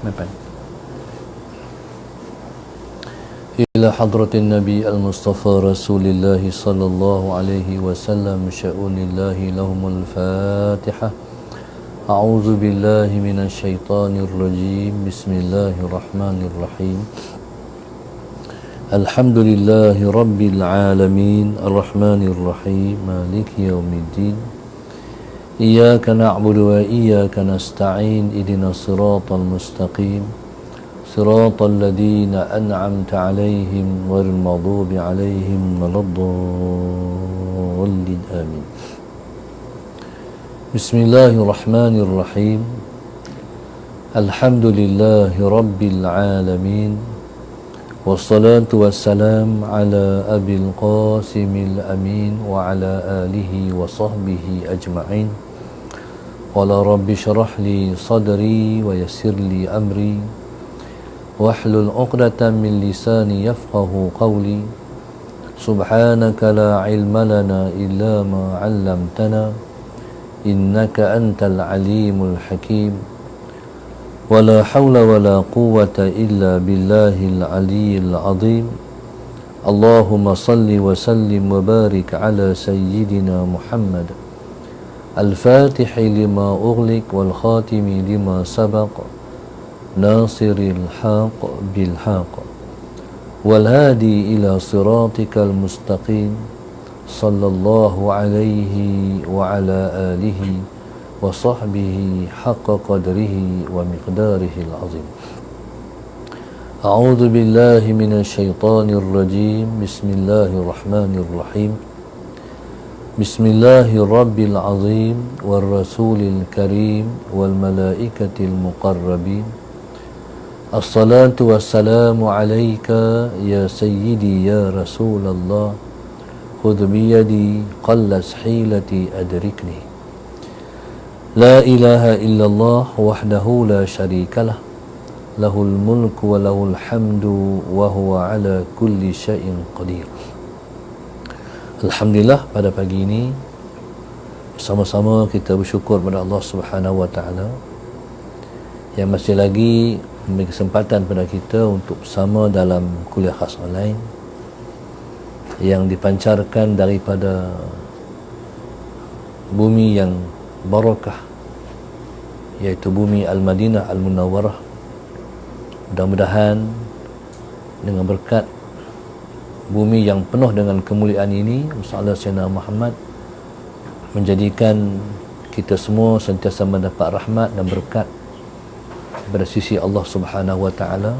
Mepan. Ila hadratin Nabi al-Mustafa Rasulillah sallallahu alaihi wasallam sya'unillahi lahumul Fatihah. A'udzu billahi minasy syaithanir rajim. Bismillahirrahmanirrahim. Alhamdulillahi rabbil alamin arrahmanir rahim maliki yaumiddin. Iyyaka na'budu wa iyyaka nasta'in ihdinas siratal mustaqim siratal ladzina an'amta 'alaihim ghairil maghdubi 'alaihim waladdallin amin. Bismillahirrahmanirrahim. Alhamdulillahi rabbil alamin. Wassalatu wassalam ala abil qasimil amin wa ala alihi wa sahbihi ajma'in. Qala rabbi syrah li sadri wa yassir li amri wahlul 'uqdatam min lisani yafqahu qawli. Subhanaka la ilma lana illa ma 'allamtana innaka antal alimul hakim. ولا حول ولا قوة إلا بالله العلي العظيم. اللهم صل وسلم وبارك على سيدنا محمد الفاتح لما أغلق والخاتم لما سبق ناصر الحق بالحق والهادي إلى صراطك المستقيم صلى الله عليه وعلى آله وصحبه حق قدره ومقداره العظيم. أعوذ بالله من الشيطان الرجيم. بسم الله الرحمن الرحيم. بسم الله الرب العظيم والرسول الكريم والملائكة المقربين. الصلاة والسلام عليك يا سيدي يا رسول الله. خذ بيدي قلت حيلتي أدركني. لا إله إلا الله وحده لا شريك له له الملك وله الحمد وهو على كل شيء قدير. Alhamdulillah, pada pagi ini bersama-sama kita bersyukur kepada Allah Subhanahu wa taala yang masih lagi memberi kesempatan pada kita untuk bersama dalam kuliah khas online yang dipancarkan daripada bumi yang barakah, iaitu bumi Al-Madinah Al-Munawwarah. Mudah-mudahan dengan berkat bumi yang penuh dengan kemuliaan ini, insya-Allah Sayyidina Muhammad menjadikan kita semua sentiasa mendapat rahmat dan berkat pada sisi Allah Subhanahu wa taala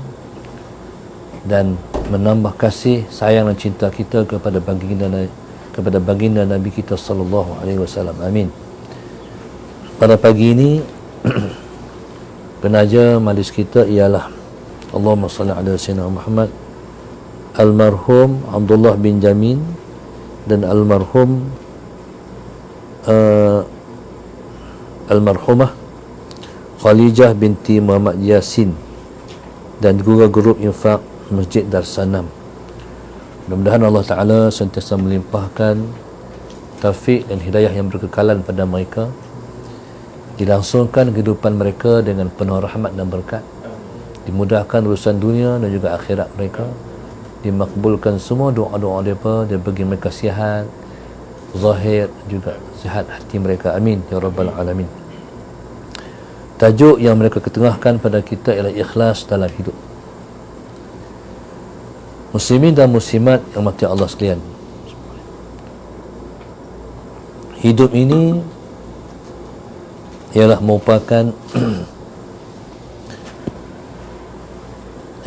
dan menambah kasih sayang dan cinta kita kepada baginda Nabi kita sallallahu alaihi wasallam. Amin. Pada pagi ini penaja majlis kita ialah Allahumma salli ala sayyidina Muhammad, almarhum Abdullah bin Jamin dan almarhumah Khalijah binti Muhammad Yasin dan juga grup infak Masjid Darsanam. Mudah-mudahan Allah Ta'ala sentiasa melimpahkan taufik dan hidayah yang berkekalan pada mereka, dilangsungkan kehidupan mereka dengan penuh rahmat dan berkat, dimudahkan urusan dunia dan juga akhirat mereka, dimakbulkan semua doa-doa mereka, dan bagi mereka sihat zahir juga sihat hati mereka. Amin ya rabbal alamin. Tajuk yang mereka ketengahkan pada kita ialah ikhlas dalam hidup. Muslimin dan muslimat yang mati Allah sekalian, hidup ini ialah merupakan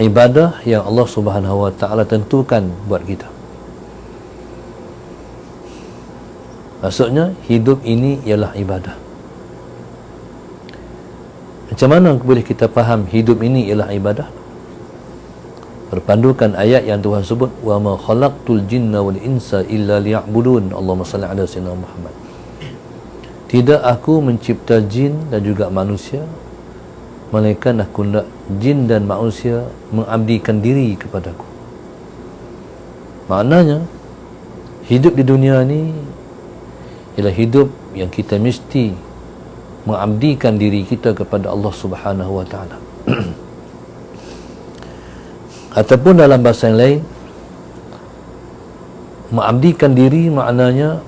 ibadah yang Allah Subhanahu wa taala tentukan buat kita. Maksudnya hidup ini ialah ibadah. Macam mana boleh kita faham hidup ini ialah ibadah? Berpandukan ayat yang Tuhan sebut, wa ma khalaqtul jinna wal insa illa liya'budun. Allahumma salli ala sayyidina Muhammad. Tidak aku mencipta jin dan juga manusia, melainkan aku nak jin dan manusia mengabdikan diri kepadaku. Maknanya hidup di dunia ni ialah hidup yang kita mesti mengabdikan diri kita kepada Allah Subhanahu wa taala. Ataupun dalam bahasa yang lain, mengabdikan diri maknanya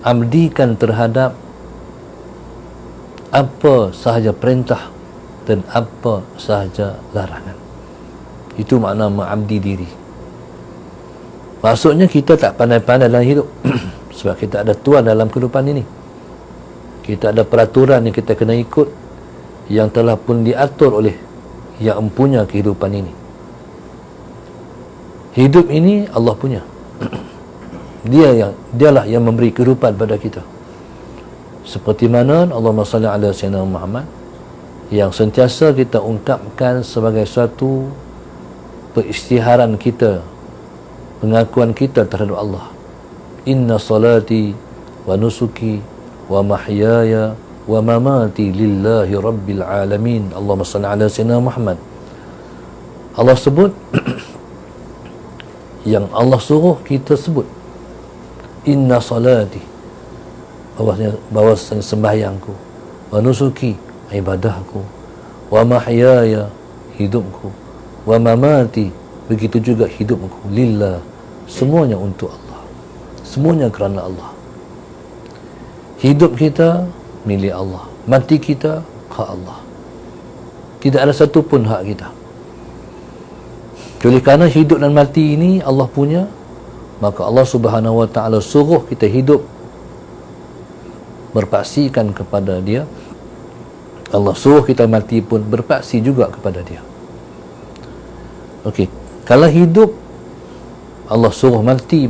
abdikan terhadap apa sahaja perintah dan apa sahaja larangan. Itu makna mengabdi diri. Maksudnya kita tak pandai-pandai dalam hidup sebab kita ada tuan dalam kehidupan ini. Kita ada peraturan yang kita kena ikut, yang telah pun diatur oleh yang empunya kehidupan ini. Hidup ini Allah punya. Dialah yang memberi kehidupan pada kita. Seperti mana Allahumma salli ala sayyidina Muhammad, yang sentiasa kita ungkapkan sebagai suatu peristiharan kita, pengakuan kita terhadap Allah. Inna salati wa nusuki wa mahyaya wa mamati lillahi rabbil alamin. Allahumma salli ala sayyidina Muhammad. Allah sebut yang Allah suruh kita sebut, inna salati, bahwasanya sembahyangku, wa nusuki, ibadahku, wa mahyaya, hidupku, wa mamati, begitu juga hidupku, lillah, semuanya untuk Allah, semuanya kerana Allah. Hidup kita milik Allah, mati kita hak Allah. Tidak ada satu pun hak kita. Oleh kerana hidup dan mati ini Allah punya, maka Allah Subhanahu wa ta'ala suruh kita hidup berpaksikan kepada Dia. Allah suruh kita mati pun berpaksi juga kepada Dia. Okey, kalau hidup Allah suruh mati,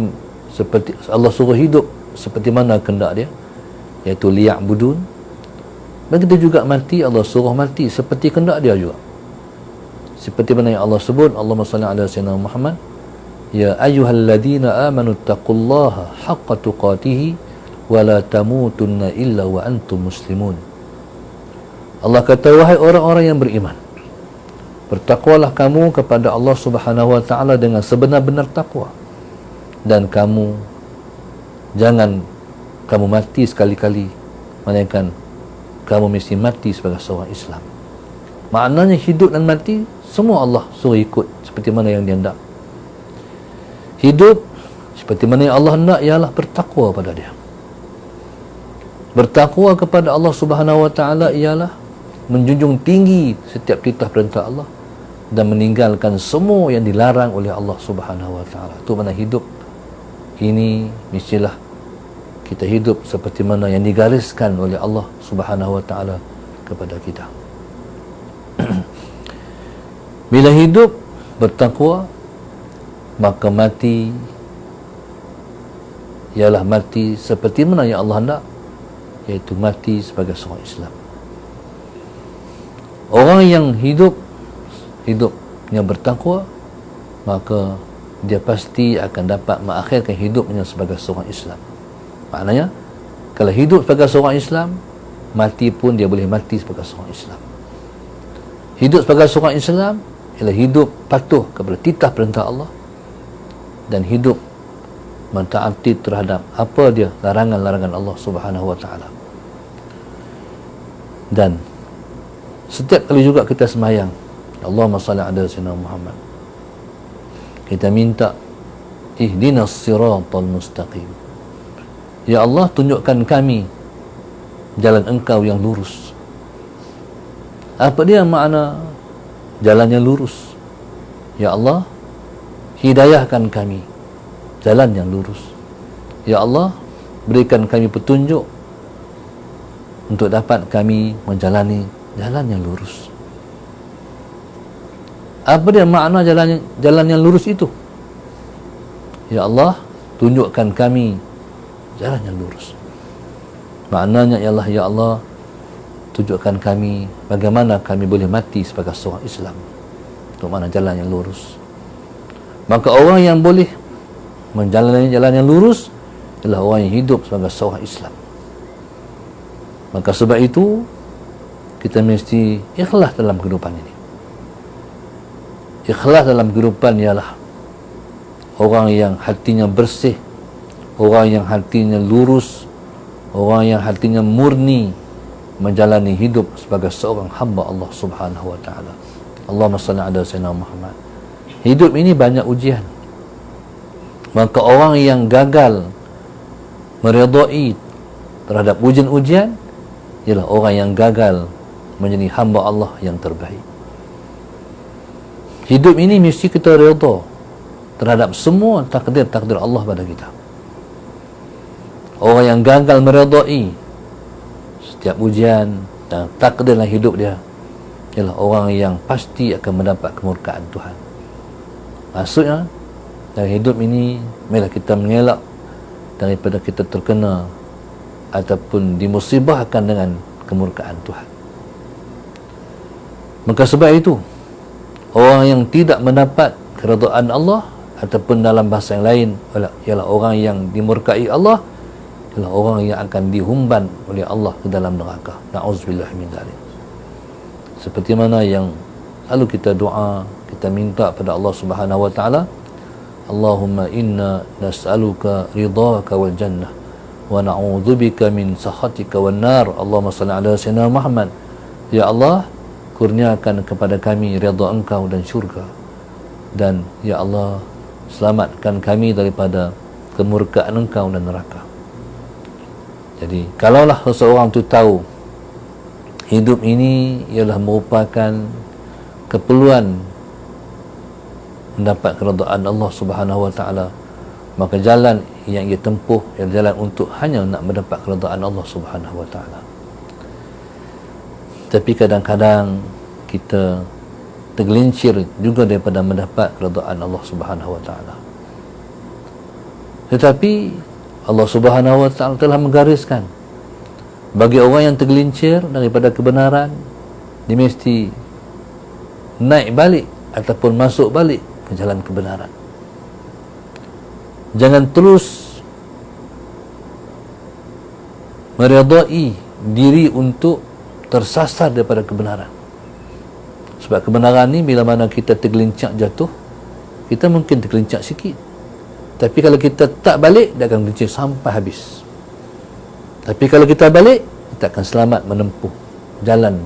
seperti Allah suruh hidup seperti mana kehendak Dia, iaitu liya'budun. Begitu juga mati, Allah suruh mati seperti kehendak Dia juga. Seperti mana yang Allah sebut, Allahumma salli ala sayyidina Muhammad, ya ayyuhalladzina amanu taqullaha haqqa tuqatih wa la tamutunna illa wa antum muslimun. Allah kata, wahai orang-orang yang beriman, bertakwalah kamu kepada Allah Subhanahu wa ta'ala dengan sebenar-benar takwa, dan jangan kamu mati sekali-kali melainkan kamu mesti mati sebagai seorang Islam. Maknanya hidup dan mati semua Allah suruh ikut seperti mana yang Dia hendak. Hidup seperti mana yang Allah hendak ialah bertakwa pada Dia. Bertakwa kepada Allah Subhanahu wa ta'ala ialah menjunjung tinggi setiap titah perintah Allah dan meninggalkan semua yang dilarang oleh Allah Subhanahu wa ta'ala. Itu mana hidup ini mestilah kita hidup seperti mana yang digariskan oleh Allah Subhanahu wa ta'ala kepada kita. Bila hidup bertakwa, maka mati ialah mati seperti mana yang Allah hendak, iaitu mati sebagai seorang Islam. Orang yang hidup yang bertakwa, maka dia pasti akan dapat mengakhirkan hidupnya sebagai seorang Islam. Maknanya, kalau hidup sebagai seorang Islam, mati pun dia boleh mati sebagai seorang Islam. Hidup sebagai seorang Islam ialah hidup patuh kepada titah perintah Allah dan hidup mentaati terhadap apa dia larangan-larangan Allah Subhanahu wa ta'ala. Dan setiap kali juga kita sembahyang, Allahumma salli ala sayyidina Muhammad, kita minta ihdinas siratal mustaqim, ya Allah tunjukkan kami jalan Engkau yang lurus. Apa dia makna jalan yang lurus? Ya Allah, hidayahkan kami jalan yang lurus. Ya Allah, berikan kami petunjuk untuk dapat kami menjalani jalan yang lurus. Apa dia makna jalan yang lurus itu? Ya Allah, tunjukkan kami jalan yang lurus. Maknanya ialah, ya Allah, tunjukkan kami bagaimana kami boleh mati sebagai seorang Islam. Untuk mana jalan yang lurus. Maka orang yang boleh menjalani jalan yang lurus adalah orang yang hidup sebagai seorang Islam. Maka sebab itu kita mesti ikhlas dalam kehidupan ini. Ikhlas dalam kehidupan ialah orang yang hatinya bersih, orang yang hatinya lurus, orang yang hatinya murni menjalani hidup sebagai seorang hamba Allah Subhanahu wa ta'ala. Allahumma salli ala sayyidina Muhammad. Hidup ini banyak ujian. Maka orang yang gagal meredai terhadap ujian-ujian ialah orang yang gagal menjadi hamba Allah yang terbaik. Hidup ini mesti kita redha terhadap semua takdir-takdir Allah pada kita. Orang yang gagal meredai setiap ujian dan takdir dalam hidup dia ialah orang yang pasti akan mendapat kemurkaan Tuhan. Maksudnya dalam hidup ini marilah kita mengelak daripada kita terkena ataupun dimusibahkan dengan kemurkaan Tuhan. Maka sebab itu orang yang tidak mendapat keredaan Allah, ataupun dalam bahasa yang lain ialah orang yang dimurkai Allah, ialah orang yang akan dihumban oleh Allah ke dalam neraka. Na'udzubillah min dzalik. Seperti mana yang lalu kita doa, kita minta pada Allah Subhanahu wa taala, Allahumma inna nas'aluka ridhaka wal jannah wa na'udzubika min sakhatika wan nar. Allahumma salli ala sayyidina Muhammad. Ya Allah, kurniakan kepada kami redha Engkau dan syurga, dan ya Allah, selamatkan kami daripada kemurkaan Engkau dan neraka. Jadi kalaulah seseorang tu tahu hidup ini ialah merupakan keperluan mendapat keredaan Allah Subhanahu wa taala, maka jalan yang ia tempuh ialah jalan untuk hanya nak mendapat keredaan Allah Subhanahu wa taala. Tapi kadang-kadang kita tergelincir juga daripada mendapat keredaan Allah Subhanahu wa taala. Tetapi Allah Subhanahu wa taala telah menggariskan bagi orang yang tergelincir daripada kebenaran, dia mesti naik balik ataupun masuk balik ke jalan kebenaran. Jangan terus meredai diri untuk tersasar daripada kebenaran. Sebab kebenaran ni bila mana kita tergelincir jatuh, kita mungkin tergelincir sikit, tapi kalau kita tak balik, dia akan gelincir sampai habis. Tapi kalau kita balik, kita akan selamat menempuh jalan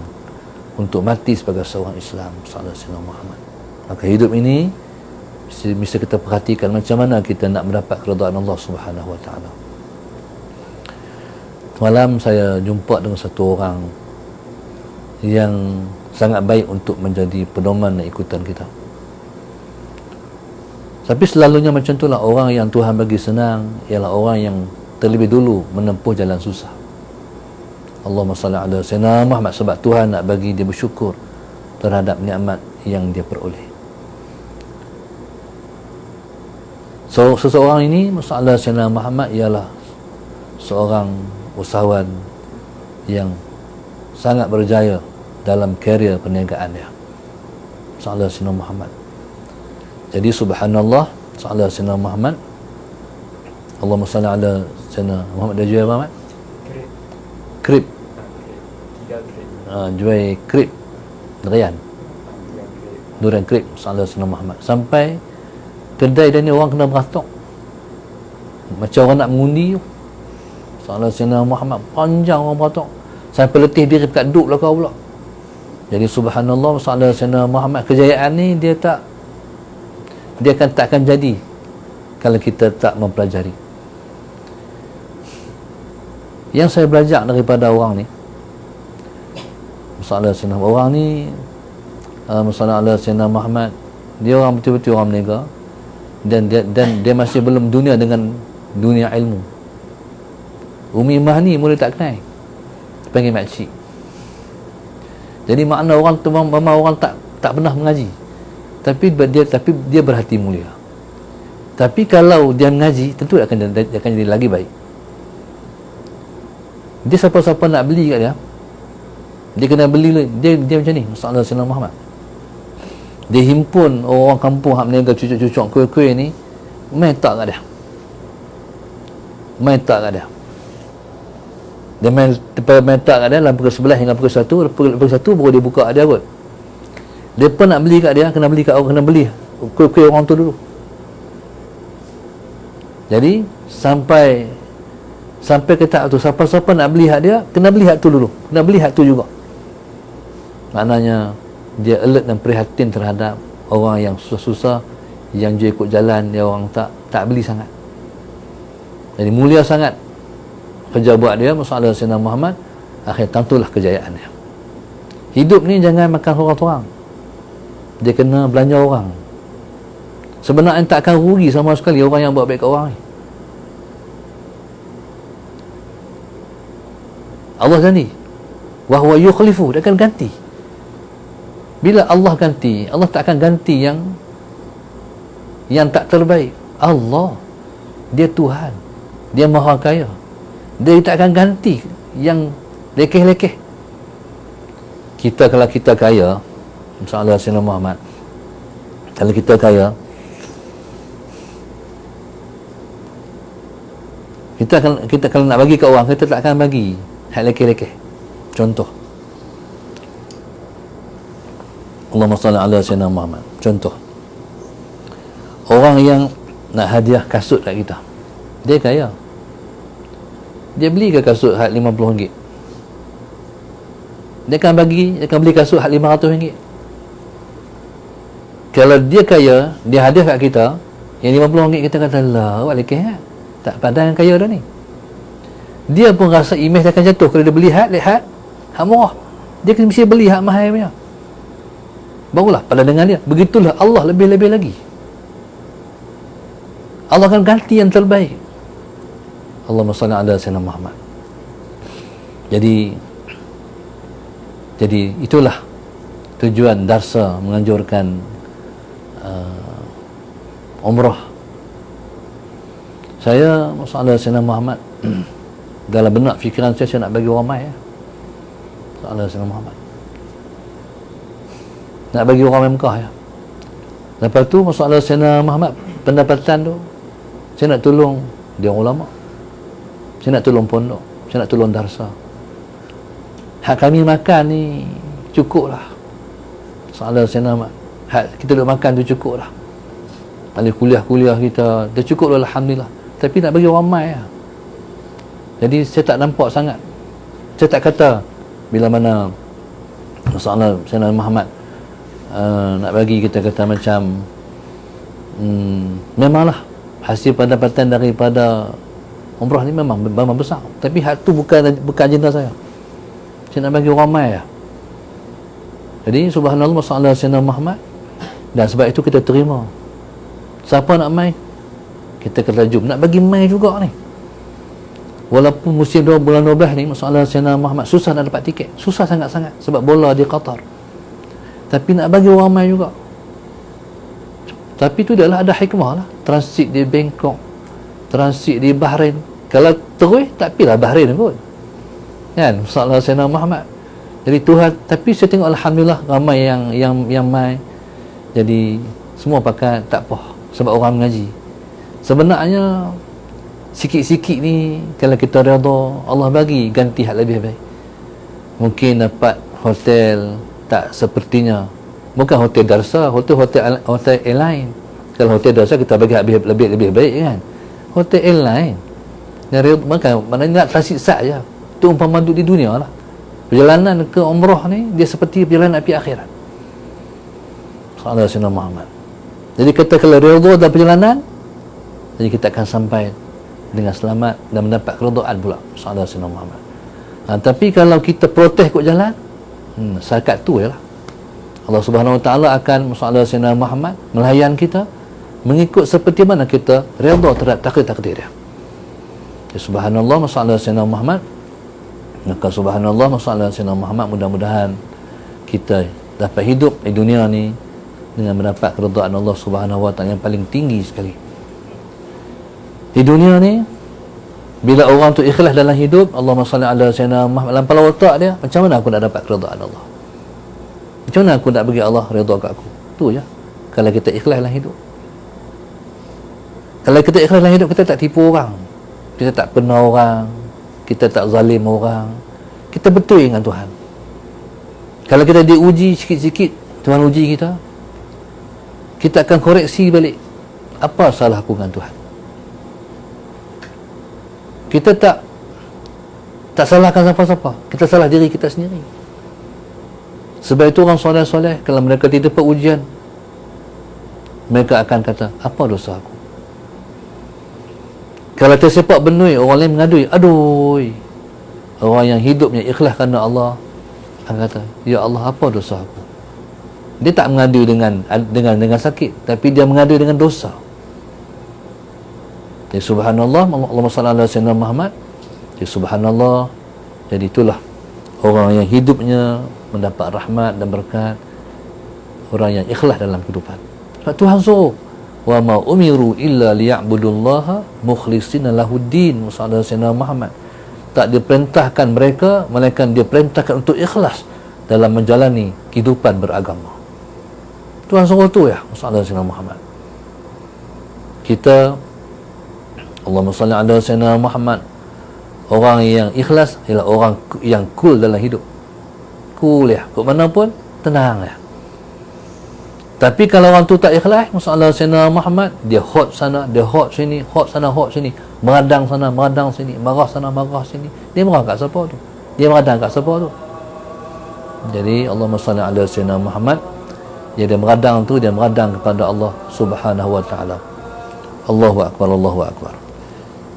untuk mati sebagai seorang Islam sallallahu alaihi wasallam. Maka hidup ini mesti kita perhatikan macam mana kita nak mendapat keredaan Allah Subhanahu wa taala. Semalam saya jumpa dengan satu orang yang sangat baik untuk menjadi pedoman dan ikutan kita. Tapi selalunya macam itulah orang yang Tuhan bagi senang ialah orang yang terlebih dulu menempuh jalan susah. Allahumma salli ala sayyidina Muhammad, sebab Tuhan nak bagi dia bersyukur terhadap nikmat yang dia peroleh. So seseorang ini, masalah sayyidina Muhammad, ialah seorang usahawan yang sangat berjaya dalam karier perniagaan dia. Masalah sayyidina Muhammad. Jadi subhanallah, masalah sayyidina Muhammad, Allahumma salli ala sayyidina Muhammad. Dia jual apa, Mat? Krip. Jual krip durian krip sallallahu alaihi Muhammad. Sampai kedai dia ni orang kena beratok macam orang nak mengundi tu. Sallallahu alaihi Muhammad, panjang orang beratok sampai letih diri dekat duduk belakang pula. Jadi subhanallah, sallallahu alaihi Muhammad, kejayaan ni dia takkan jadi kalau kita tak mempelajari. Yang saya belajar daripada orang ni, masalah Sayyidina, orang ni masalah Sayyidina Muhammad, dia orang betul-betul orang berniaga, dan dia masih belum dunia dengan dunia ilmu. Umi Mah ni mula tak kenal, panggil makcik. Jadi makna orang tu memang orang tak pernah mengaji, tapi dia berhati mulia. Tapi kalau dia mengaji, tentu akan jadi lagi baik. Dia siapa-siapa nak beli kat dia kena beli. Dia macam ni, masalah Sayyidina Muhammad. Dia himpun orang kampung hak berniaga cucuk-cucuk kuih-kuih ni, main tak kat dia. Dia main tak kat dia dalam pukul 11 hingga pukul 1. Pukul 1 baru dia buka dia kot. Dia pun nak beli kat dia, kena beli kat orang, kena beli kuih-kuih orang tu dulu. Jadi sampai ke tahap tu, siapa-siapa nak beli hak dia, kena beli hak tu dulu, kena beli hak tu juga. Maknanya dia alert dan prihatin terhadap orang yang susah-susah, yang jual ikut jalan, dia orang tak beli sangat. Jadi mulia sangat kerja buat dia, masalah Sayyidina Muhammad, akhir tentulah kejayaannya. Hidup ni jangan makan orang-orang, dia kena belanja orang. Sebenarnya tak akan rugi sama sekali orang yang buat baik ke orang ni. Allah janji, wa huwa yukhlifu, dia akan ganti. Bila Allah ganti, Allah tak akan ganti yang tak terbaik. Allah, dia Tuhan, dia Maha Kaya, dia tak akan ganti yang lekeh-lekeh. Kita, kalau kita kaya, insya-Allah Sayyidina Muhammad, kalau kita kaya, kita kalau nak bagi ke orang, kita tak akan bagi hak lekeh-lekeh. Contoh, Allahumma salli ala Sayyidina Muhammad. Contoh, orang yang nak hadiah kasut kat kita, dia kaya, dia beli ke kasut hak RM50, dia akan beli kasut hak RM500. Kalau dia kaya, dia hadiah kat kita yang RM50, kita kata, lah awak lekeh kan, tak pandang kaya dah ni. Dia pun rasa imej dia akan jatuh kalau dia beli hak murah. Dia kena mesti beli hak mahal punya, barulah pada dengan dia. Begitulah Allah, lebih-lebih lagi Allah akan ganti yang terbaik. Allahumma salli ala Sayyidina Muhammad. Jadi itulah tujuan darsa menganjurkan umrah. Saya masalah Sayyidina Muhammad dalam benak fikiran saya nak bagi orang mai ya. Masalah Sayyidina Muhammad, nak bagi orang mai Mekah ya. Lepas tu masalah Sayyidina Muhammad, pendapatan tu saya nak tolong dia ulama, saya nak tolong pondok, saya nak tolong darsa. Hak kami makan ni cukup lah. Masalah Sayyidina Muhammad, hak kita duk makan tu cukup lah. Alih kuliah kita dah cukup lah, alhamdulillah. Tapi nak bagi orang mai lah. Jadi saya tak nampak sangat, saya tak kata bila mana masalah Sayyidina Muhammad nak bagi, kita kata macam memanglah hasil pendapatan daripada umrah ni memang besar, tapi hak tu bukan agenda saya. Saya nak bagi orang mai lah. Jadi subhanallah masalah Sayyidina Muhammad, dan sebab itu kita terima. Siapa nak mai, kita kata jom, nak bagi mai juga ni. Walaupun musim bulan 12 ni masalah Sayyidina Muhammad susah nak dapat tiket, susah sangat-sangat sebab bola di Qatar, tapi nak bagi orang mai juga. Tapi tu adalah ada hikmah lah. Transit di Bangkok, transit di Bahrain. Kalau terus tak pilah Bahrain pun kan, masalah Sayyidina Muhammad. Jadi Tuhan, tapi saya tengok alhamdulillah ramai yang mai. Jadi semua pakai tak apa sebab orang mengaji. Sebenarnya sikit-sikit ni kalau kita redha, Allah bagi ganti hak lebih baik. Mungkin dapat hotel tak sepertinya, bukan hotel darsa, hotel airline. Kalau hotel darsa kita bagi hak lebih baik kan. Hotel airline maka maknanya nak transit saja. Itu umpama duduk di dunia lah. Perjalanan ke umrah ni dia seperti perjalanan api akhirat. Sallallahu alaihi Muhammad. Jadi kita kalau redha dalam perjalanan, jadi kita akan sampai dengan selamat dan mendapat keredaan pula. Sallallahu alaihi Muhammad. Tapi kalau kita protes ikut jalan, syarat tu ialah Allah Subhanahu Wa Taala akan sallallahu alaihi Muhammad melayan kita mengikut seperti mana kita redha terhadap takdir dia. Ya, subhanallah sallallahu alaihi Muhammad. Maka subhanallah sallallahu alaihi Muhammad, mudah-mudahan kita dapat hidup di dunia ni dengan mendapat keredaan Allah Subhanahu Wa Taala yang paling tinggi sekali. Di dunia ni bila orang tu ikhlas dalam hidup, Allahumma salli ala sayyidina Muhammad, dalam kepala otak dia, macam mana aku nak dapat keredaan Allah? Macam mana aku nak bagi Allah redha kat aku? Tu je. Kalau kita ikhlas dalam hidup. Kalau kita ikhlas dalam hidup, kita tak tipu orang, kita tak pena orang, kita tak zalim orang, kita betul dengan Tuhan. Kalau kita diuji sikit-sikit, Tuhan uji kita, kita akan koreksi balik apa salah aku dengan Tuhan. Kita tak salahkan siapa-siapa, kita salah diri kita sendiri. Sebab itu orang soleh-soleh kalau mereka tidak dapat ujian, mereka akan kata, apa dosa aku? Kalau tersepak benui, orang lain mengadui, aduh, orang yang hidupnya ikhlas kerana Allah akan kata, ya Allah, apa dosa aku? Dia tak mengadu dengan sakit, tapi dia mengadu dengan dosa. Jadi subhanallah, Allahumma salli ala sayyidina Muhammad. Jadi subhanallah. Jadi itulah orang yang hidupnya mendapat rahmat dan berkat, orang yang ikhlas dalam kehidupan. Sebab Tuhan suruh, wa ma umiru illa liya'budullaha mukhlishina lahuddin. Sallallahu alaihi wasallam Muhammad. Tak diperintahkan mereka, melainkan dia perintahkan untuk ikhlas dalam menjalani kehidupan beragama. Tuhan suruh tu ya, sallallahu alaihi wasallam Muhammad. Kita, Allahumma salli ala sayyidina Muhammad, orang yang ikhlas ialah orang yang cool dalam hidup. Cool ya, ke mana pun tenang ya. Tapi kalau orang tu tak ikhlas, masalah Sayyidina Muhammad, dia hot sana, dia hot sini, hot sana, hot sini, meradang sana, meradang sini, marah sana, marah sini. Dia marah kat siapa tu? Dia meradang kat siapa tu? Jadi Allahumma salli ala Sayyidina Muhammad, dia meradang tu, dia meradang kepada Allah Subhanahu wa ta'ala. Allahu Akbar, Allahu Akbar.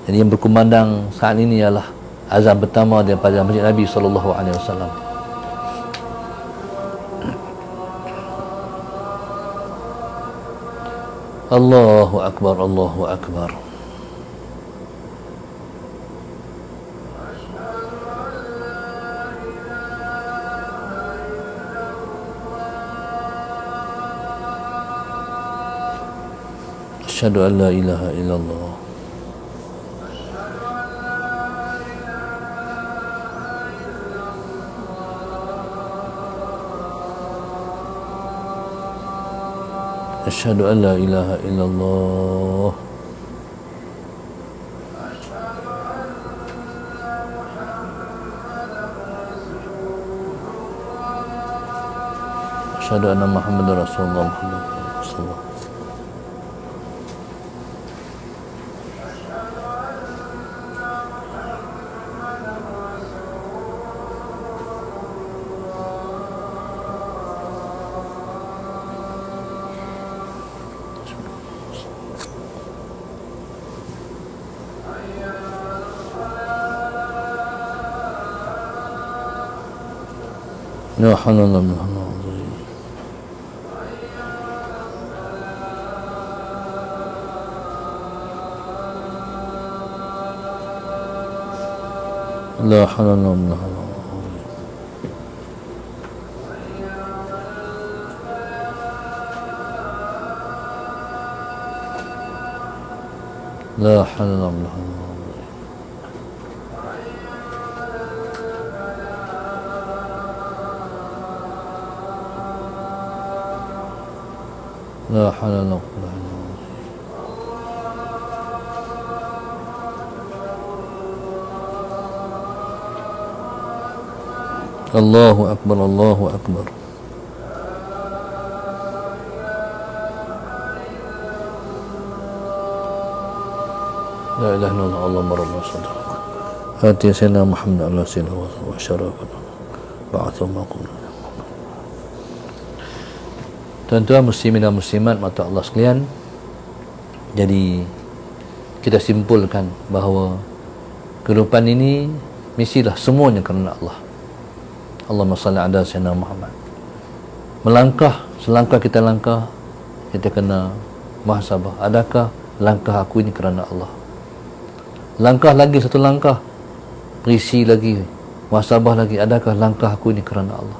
Jadi yang berkumandang saat ini ialah azan pertama daripada Masjid Nabi SAW. Allahu Akbar, Allahu Akbar. Asyhadu an la ilaha illallah. Asyhadu an la ilaha illallah. Asyhadu anna Muhammadar Rasulullah. La hawla wa la quwwata illa billah. La hawla wa la quwwata. La hawla wa la quwwata. La hawla wa la quwwata. Allahu Akbar, Allahu Akbar. La ilaha illallah, Allahumma rabbana sallallahu alaihi wa sallam. Muhammad ala sayyidina wa syarafa ba'athu maqam. Tuan-tuan muslimin dan muslimat mata Allah sekalian, jadi kita simpulkan bahawa kehidupan ini mestilah semuanya kerana Allah. Allahumma salli ala sayyidina Muhammad. Melangkah, selangkah kita langkah, kita kena muhasabah. Adakah langkah aku ini kerana Allah? Langkah lagi satu langkah, risi lagi, muhasabah lagi, adakah langkah aku ini kerana Allah?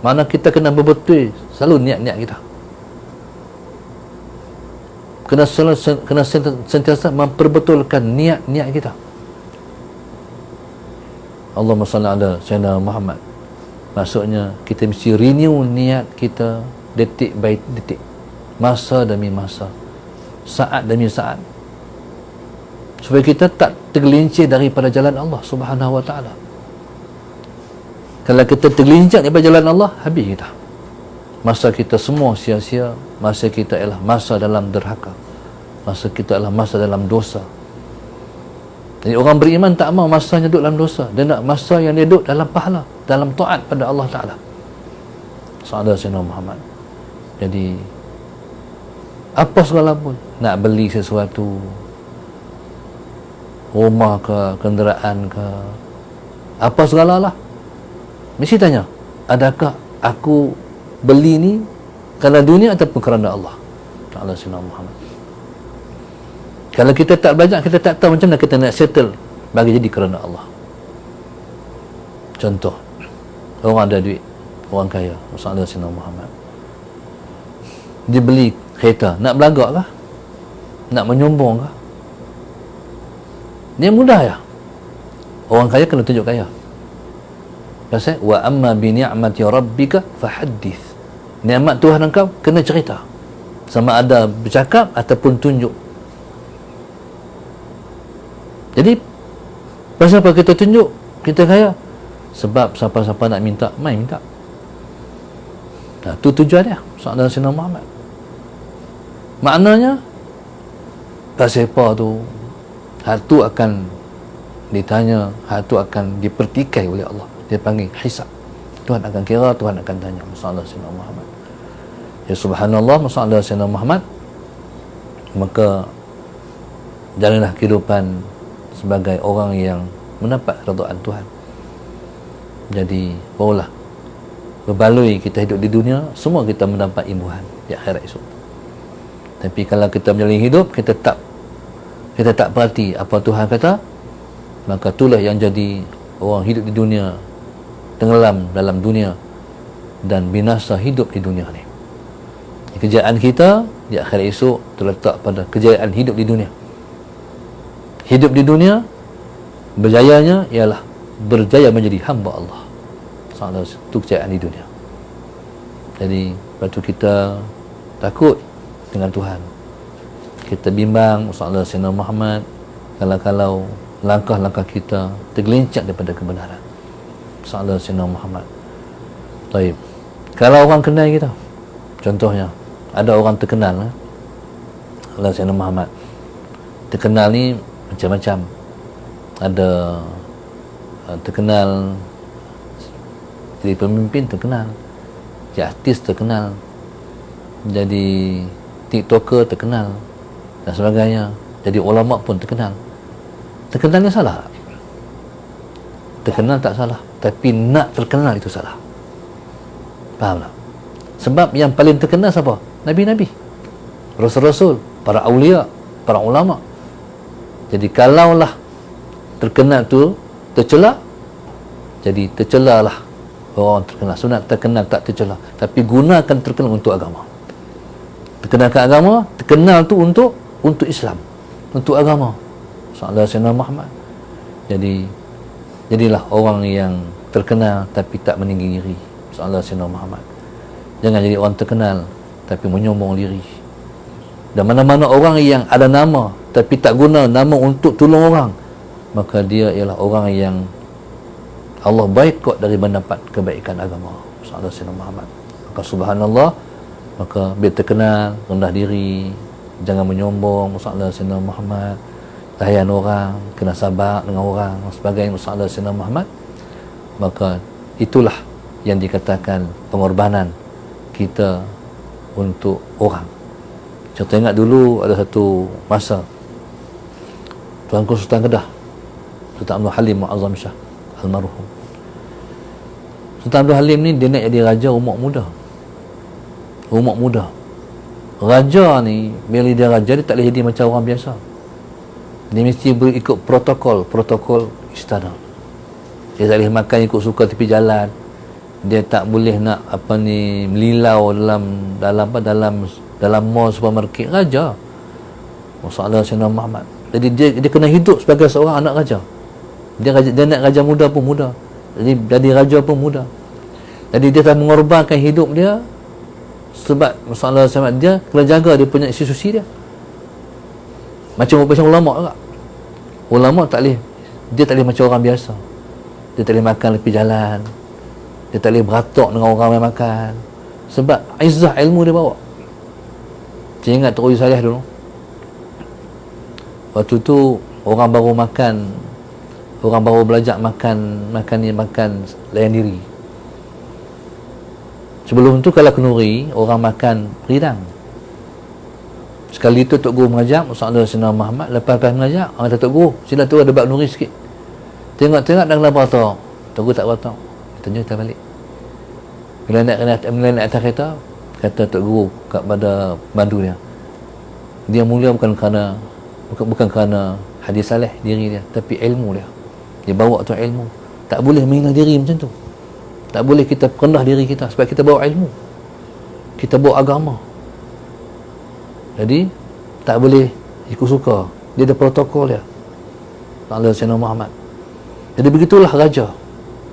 Mana kita kena berbetul selalu niat-niat kita. Kena sentiasa memperbetulkan niat-niat kita. Allahumma salli ala sayyidina Muhammad. Maksudnya kita mesti renew niat kita detik by detik, masa demi masa, saat demi saat, supaya kita tak tergelincir daripada jalan Allah Subhanahu wa ta'ala. Kalau kita tergelincir daripada jalan Allah, habis kita. Masa kita semua sia-sia. Masa kita ialah masa dalam derhaka. Masa kita adalah masa dalam dosa. Jadi orang beriman tak mahu masanya duduk dalam dosa. Dia nak masa yang dia duduk dalam pahala, dalam taat pada Allah Ta'ala. Sallallahu Sayyidina Muhammad. Jadi apa segala pun, nak beli sesuatu, rumah ke, kenderaan ke, apa segala lah, mesti tanya, adakah aku beli ni kerana dunia ataupun kerana Allah Ta'ala Sayyidina Muhammad. Kalau kita tak belajar, kita tak tahu macam mana kita nak settle bagi jadi kerana Allah. Contoh, orang ada duit, orang kaya, Rasulullah Sayyidina Muhammad, dia beli kereta, nak belagak kah? Nak menyombong kah? Dia mudah ya. Orang kaya kena tunjuk kaya. Pasal wa amma bi ni'mati rabbika fahaddith. Nikmat Tuhan engkau kena cerita. Sama ada bercakap ataupun tunjuk. Jadi pasal apa kita tunjuk kita kaya? Sebab siapa-siapa nak minta, mai minta. Nah, tu tujuan dia, Saudara Sayyidina Muhammad. Maknanya pasal apa tu, hal tu akan ditanya, hal tu akan dipertikai oleh Allah. Dia panggil hisab. Tuhan akan kira, Tuhan akan tanya Saudara Sayyidina Muhammad. Ya subhanallah, Saudara Sayyidina Muhammad, maka jalanlah kehidupan sebagai orang yang mendapat redaan Tuhan. Jadi barulah berbaloi kita hidup di dunia, semua kita mendapat imbuhan di akhirat esok. Tapi kalau kita menjalani hidup, kita tak perhati apa Tuhan kata, maka itulah yang jadi orang hidup di dunia tenggelam dalam dunia dan binasa hidup di dunia ni. Kejayaan kita di akhirat esok terletak pada kejayaan hidup di dunia. Hidup di dunia, berjayanya ialah berjaya menjadi hamba Allah. Itu kejayaan di dunia. Jadi waktu kita takut dengan Tuhan, kita bimbang Rasulullah Sayyidina Muhammad, kalau langkah-langkah kita tergelincir daripada kebenaran, Rasulullah Sayyidina Muhammad. Baik, kalau orang kenal kita, contohnya ada orang terkenal, Rasulullah Sayyidina Muhammad terkenal ni macam-macam. Ada terkenal jadi pemimpin, terkenal jadi artis, terkenal jadi tiktoker, terkenal dan sebagainya, jadi ulama pun terkenal. Terkenal ni salah? Terkenal tak salah, tapi nak terkenal itu salah. Faham tak? Sebab yang paling terkenal siapa? Nabi-Nabi, Rasul-Rasul, para awliya, para ulama. Jadi kalaulah terkenal tu tercela, jadi tercelalah orang terkenal. Sebenarnya terkenal tak tercela, tapi gunakan terkenal untuk agama. Terkenalkan agama, terkenal tu untuk Islam, untuk agama. Sallallahu Sayyidina Muhammad. Jadilah orang yang terkenal tapi tak meninggi diri. Sallallahu Sayyidina Muhammad. Jangan jadi orang terkenal tapi menyombong diri. Dan mana-mana orang yang ada nama tapi tak guna nama untuk tolong orang, maka dia ialah orang yang Allah boikot dari mendapat kebaikan agama. Sallallahu Sayyidina Muhammad. Maka subhanallah, maka bila terkenal, rendah diri, jangan menyombong. Sallallahu Sayyidina Muhammad. Layan orang, kena sabar dengan orang dan sebagainya. Sallallahu Sayyidina Muhammad. Maka itulah yang dikatakan pengorbanan kita untuk orang. Contoh, ingat dulu ada satu masa Tuanku Sultan Kedah, Sultan Abdul Halim Muazzam Shah almarhum. Sultan Abdul Halim ni dia nak jadi raja umur muda. Umur muda. Raja ni bila dia raja, dia tak boleh jadi macam orang biasa. Dia mesti berikut protokol istana. Dia tak boleh makan ikut suka tepi jalan. Dia tak boleh nak melilau dalam mall, supermarket. Raja Rasulullah Sayyidina Muhammad. Jadi dia kena hidup sebagai seorang anak raja. Dia nak raja muda pun muda. Jadi raja pun muda. Jadi dia telah mengorbankan hidup dia sebab Rasulullah SAW dia kena jaga dia punya institusi dia. Macam ulama juga. Ulama dia tak boleh macam orang biasa. Dia tak boleh makan lepas jalan. Dia tak boleh beratok dengan orang yang makan. Sebab izzah ilmu dia bawa. Saya ingat Tok Salih dulu. Waktu tu orang baru belajar makan layan diri. Sebelum tu kalau kenduri, orang makan ridang. Sekali tu Tok Guru mengajar Musa Sayyidina Muhammad, lepas mengajar orang kata, Tok Guru sila turun ada bab nuri sikit. Tengok-tengok dah kelapa tau. Tok Guru tak beritahu. Tanya kita balik. Bila naik atas kereta, kata Tok Guru kepada bandu dia mulia bukan kerana hadis saleh diri dia, tapi ilmu dia bawa tu ilmu. Tak boleh menghina diri macam tu. Tak boleh kita rendah diri kita, sebab kita bawa ilmu, kita bawa agama. Jadi tak boleh ikut suka. Dia ada protokol dia, Allah Sayyidina Muhammad. Jadi begitulah raja,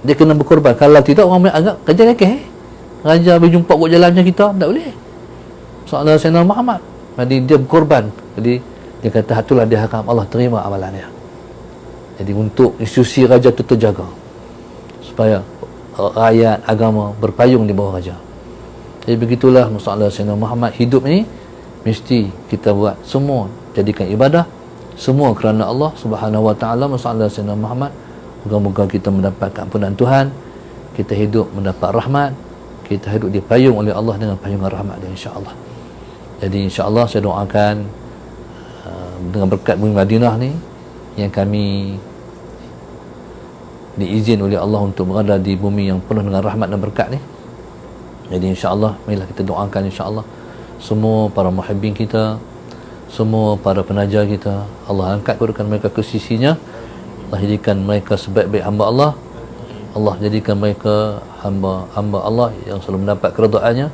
dia kena berkorban. Kalau tidak orang agak kerja lekeh. Raja berjumpa kat jalan macam kita, tak boleh. Allah Sayyidina Muhammad, jadi dia berkorban. Jadi dia kata itulah dia harap Allah terima amalan dia. Jadi untuk institusi raja itu terjaga, supaya rakyat agama berpayung di bawah raja. Jadi begitulah Allah Sayyidina Muhammad. Hidup ni mesti kita buat semua jadikan ibadah, semua kerana Allah Subhanahu wa taala. Allah Sayyidina Muhammad, moga-moga kita mendapat ampunan Tuhan, kita hidup mendapat rahmat, kita hidup dipayung oleh Allah dengan payungan rahmat dia, insya-Allah. Jadi insya-Allah saya doakan dengan berkat bumi Madinah ni yang kami diizin oleh Allah untuk berada di bumi yang penuh dengan rahmat dan berkat ni. Jadi insya-Allah marilah kita doakan, insya-Allah semua para muhibbin kita, semua para penaja kita, Allah angkat kedudukan mereka ke sisinya. Allah jadikan mereka sebaik-baik hamba Allah. Allah jadikan mereka hamba Allah yang selalu mendapat keredaannya,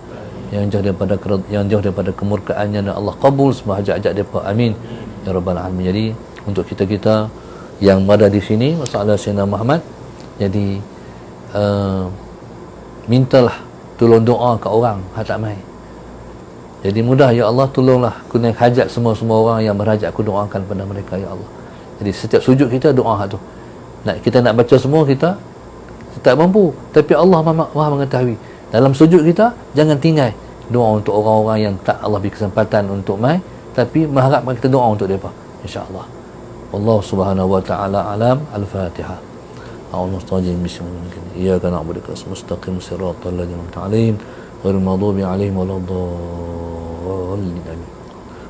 yang jauh daripada kemurkaannya, dan Allah kabul semua hajat-hajat mereka. Amin ya rabbal alamin. Jadi untuk kita yang berada di sini, masalah Sayyidina Muhammad, jadi mintalah tolong doa ke orang hak tak mai. Jadi mudah, ya Allah tolonglah kena hajat semua orang yang berhajat, aku doakan pada mereka, ya Allah. Jadi setiap sujud kita doa hak tu. Kita nak baca semua kita tak mampu, tapi Allah Maha mengetahui. Dalam sujud kita jangan tinggal doa untuk orang-orang yang tak Allah beri kesempatan untuk mai, tapi mengharapkan kita doa untuk mereka, insya-Allah. Allah Subhanahu wa taala alam. Al-Fatihah. A'udzu bismillahirrahmanirrahim. Iyyaka na'budu wa iyyaka nasta'in. Shiratal ladzina an'amta 'alaihim ghairil maghdubi 'alaihim waladdallin.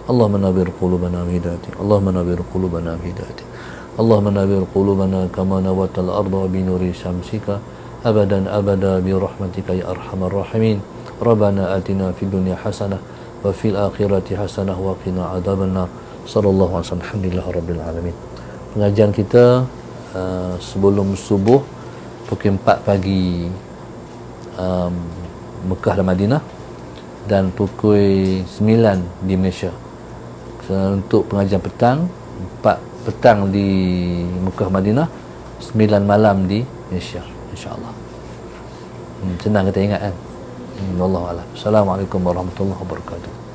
Allahumma nawwir qulubana bihidayati. Allahumma nawwir qulubana bihidayati. Allahumma nawwir qulubana kama nawwartal arda bi nuri syamsika abadan abada bi rahmatika ya arhamar rahimin. Rabbana atina fid dunya hasanah wa fil akhirati hasanah wa qina adzabannar. Sallallahu alaihi wasallam. Alhamdulillah rabbil alamin. Pengajian kita sebelum subuh pukul 4 pagi Mekah dan Madinah, dan pukul 9 di Malaysia. Untuk pengajian petang, 4 petang di Mekah Madinah, 9 malam di Malaysia, insya-Allah. Senang kita ingat kan. Wallahu a'lam. Assalamualaikum warahmatullahi wabarakatuh.